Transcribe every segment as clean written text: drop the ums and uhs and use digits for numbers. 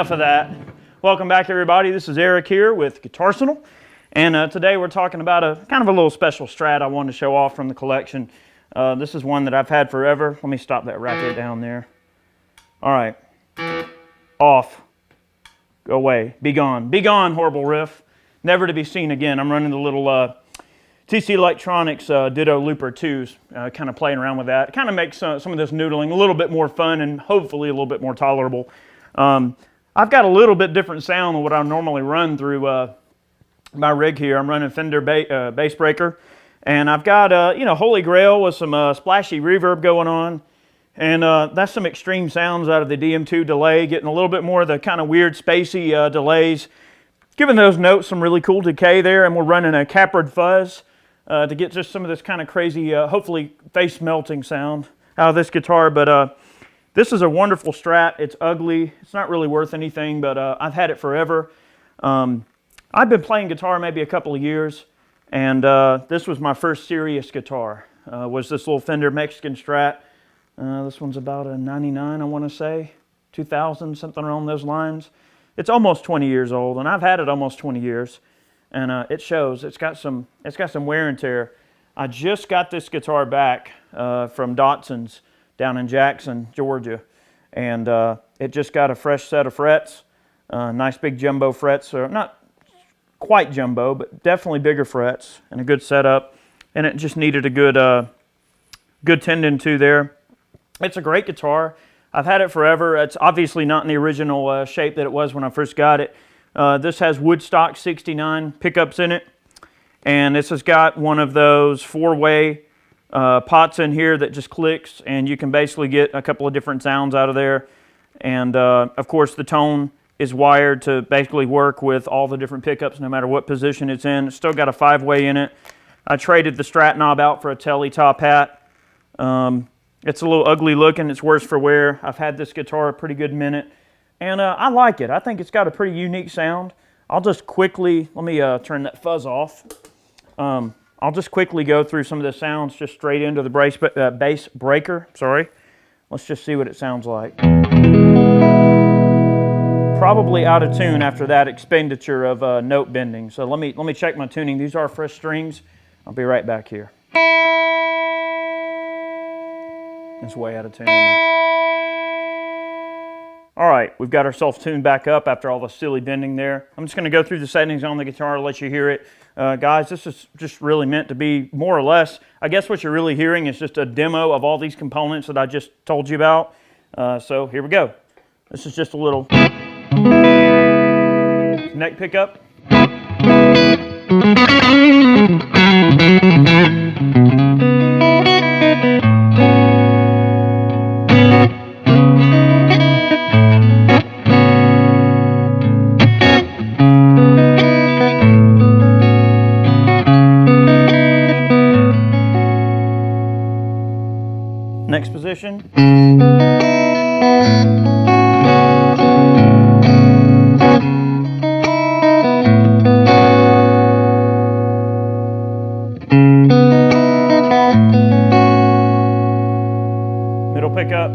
enough of that. Welcome back, everybody. This is Eric here with Guitarsenal, and today we're talking about a kind of a little special Strat I wanted to show off from the collection. This is one that I've had forever. Let me stop that racket down there. All right. Off. Go away. Be gone. Be gone, horrible riff. Never to be seen again. I'm running the little TC Electronics Ditto Looper 2s, kind of playing around with that. It kind of makes some of this noodling a little bit more fun and hopefully a little bit more tolerable. I've got a little bit different sound than what I normally run through my rig here. I'm running Fender bass breaker, and I've got Holy Grail with some splashy reverb going on, and that's some extreme sounds out of the DM2 delay, getting a little bit more of the kind of weird spacey delays, giving those notes some really cool decay there. And we're running a Caprid fuzz to get just some of this kind of crazy, hopefully face melting sound out of this guitar. But this is a wonderful Strat. It's ugly. It's not really worth anything, but I've had it forever. I've been playing guitar maybe a couple of years, and this was my first serious guitar. Was this little Fender Mexican Strat. This one's about a 99, I want to say, 2000, something along those lines. It's almost 20 years old, and I've had it almost 20 years, and it shows. It's got some wear and tear. I just got this guitar back from Dotson's down in Jackson, Georgia, and it just got a fresh set of frets, nice big jumbo frets, or not quite jumbo, but definitely bigger frets, and a good setup, and it just needed a good tendon to there. It's a great guitar. I've had it forever. It's obviously not in the original shape that it was when I first got it. This has Woodstock 69 pickups in it, and this has got one of those four-way pots in here that just clicks, and you can basically get a couple of different sounds out of there. And of course the tone is wired to basically work with all the different pickups no matter what position it's in. It's still got a 5-way in it. I traded the Strat knob out for a Telly top hat. It's a little ugly looking. It's worse for wear. I've had this guitar a pretty good minute, and I like it. I think it's got a pretty unique sound. I'll just quickly, let me turn that fuzz off. I'll just quickly go through some of the sounds just straight into the bass breaker. Sorry. Let's just see what it sounds like. Probably out of tune after that expenditure of note bending. So let me check my tuning. These are fresh strings. I'll be right back here. It's way out of tune. All right, we've got ourselves tuned back up after all the silly bending there. I'm just going to go through the settings on the guitar, let you hear it. Guys, this is just really meant to be more or less, I guess what you're really hearing is just a demo of all these components that I just told you about. So here we go. This is just a little neck pickup. Next position. Middle pickup.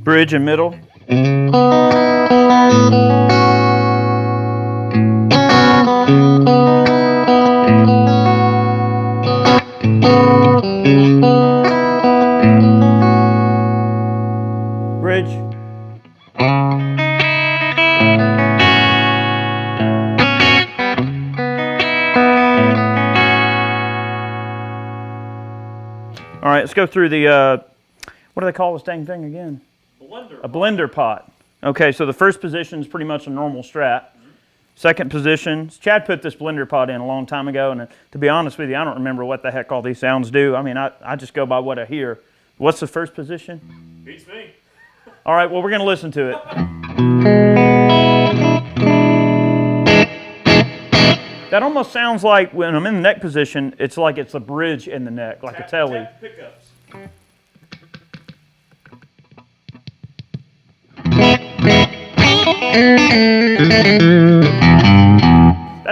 Bridge and middle. Bridge. All right, let's go through the, what do they call this dang thing again? A blender pot. Okay, so the first position is pretty much a normal Strat. Second position, Chad put this blender pot in a long time ago, and to be honest with you, I don't remember what the heck all these sounds do. I mean, I just go by what I hear. What's the first position? Beats me. All right, well, we're going to listen to it. That almost sounds like when I'm in the neck position, it's like it's a bridge in the neck, like a telly. Tap pickups.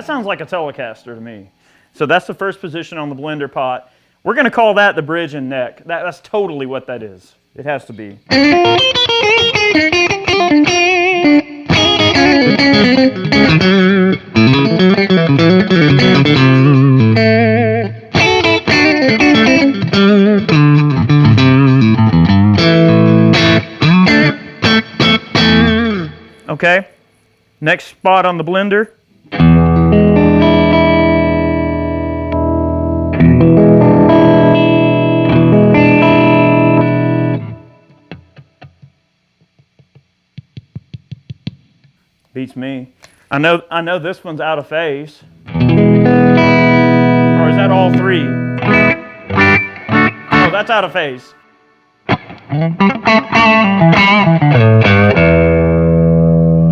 That sounds like a Telecaster to me. So that's the first position on the blender pot. We're going to call that the bridge and neck. That's totally what that is. It has to be. Okay, next spot on the blender. Beats me. I know this one's out of phase. Or is that all three? Oh, that's out of phase.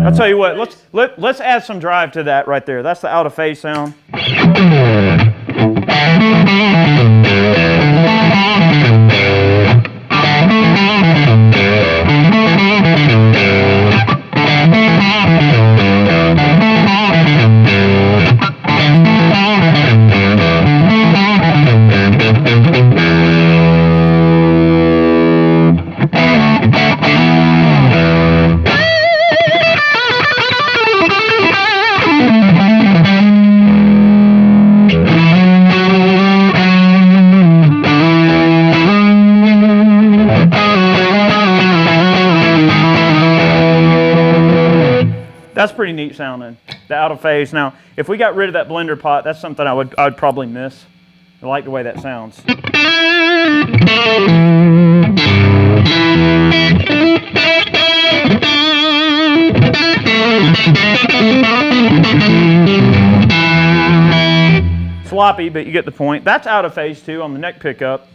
I'll tell you what, let's add some drive to that right there. That's the out of phase sound. That's pretty neat sounding, the out of phase. Now, if we got rid of that blender pot, that's something I'd probably miss. I like the way that sounds. Sloppy, but you get the point. That's out of phase too on the neck pickup.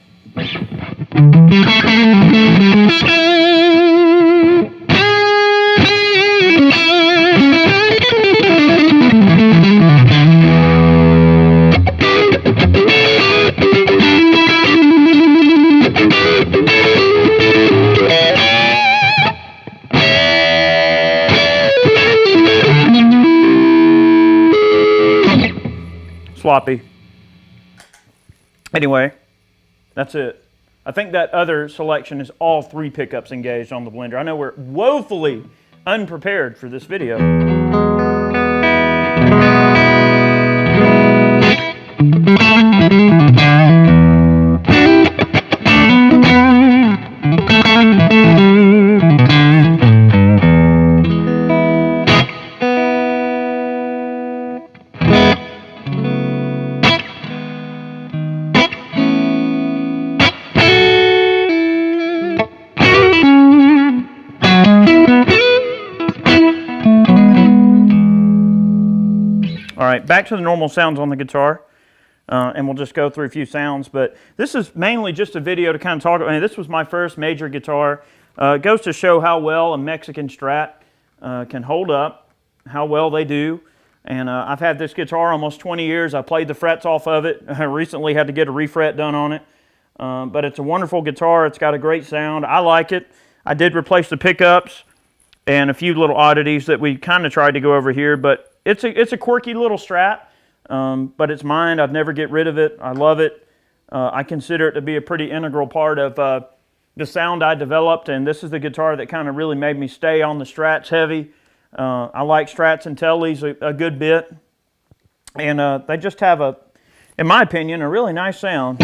Sloppy. Anyway, that's it. I think that other selection is all three pickups engaged on the blender. I know we're woefully unprepared for this video. All right, back to the normal sounds on the guitar, and we'll just go through a few sounds, but this is mainly just a video to kind of talk about. I mean, this was my first major guitar. It goes to show how well a Mexican Strat can hold up, how well they do, and I've had this guitar almost 20 years. I played the frets off of it. I recently had to get a refret done on it, but it's a wonderful guitar. It's got a great sound. I like it. I did replace the pickups and a few little oddities that we kind of tried to go over here, but it's a quirky little Strat, but it's mine. I'd never get rid of it. I love it. I consider it to be a pretty integral part of the sound I developed, and this is the guitar that kind of really made me stay on the Strats heavy. I like Strats and Tellies a good bit, and they just have in my opinion, a really nice sound.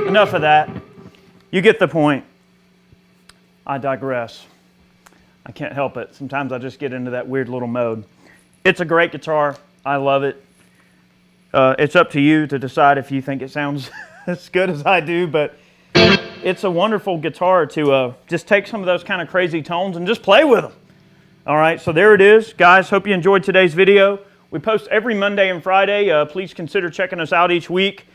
Enough of that. You get the point. I digress. I can't help it. Sometimes I just get into that weird little mode. It's a great guitar. I love it. It's up to you to decide if you think it sounds as good as I do, but it's a wonderful guitar to just take some of those kind of crazy tones and just play with them. All right, so there it is. Guys, hope you enjoyed today's video. We post every Monday and Friday. Please consider checking us out each week.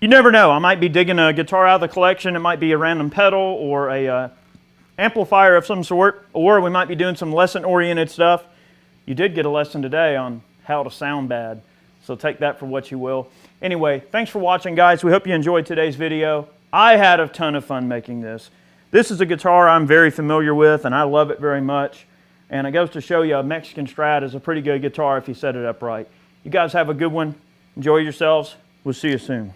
You never know. I might be digging a guitar out of the collection. It might be a random pedal or a amplifier of some sort, or we might be doing some lesson-oriented stuff. You did get a lesson today on how to sound bad, so take that for what you will. Anyway, thanks for watching, guys. We hope you enjoyed today's video. I had a ton of fun making this. This is a guitar I'm very familiar with, and I love it very much. And it goes to show you a Mexican Strat is a pretty good guitar if you set it up right. You guys have a good one. Enjoy yourselves. We'll see you soon.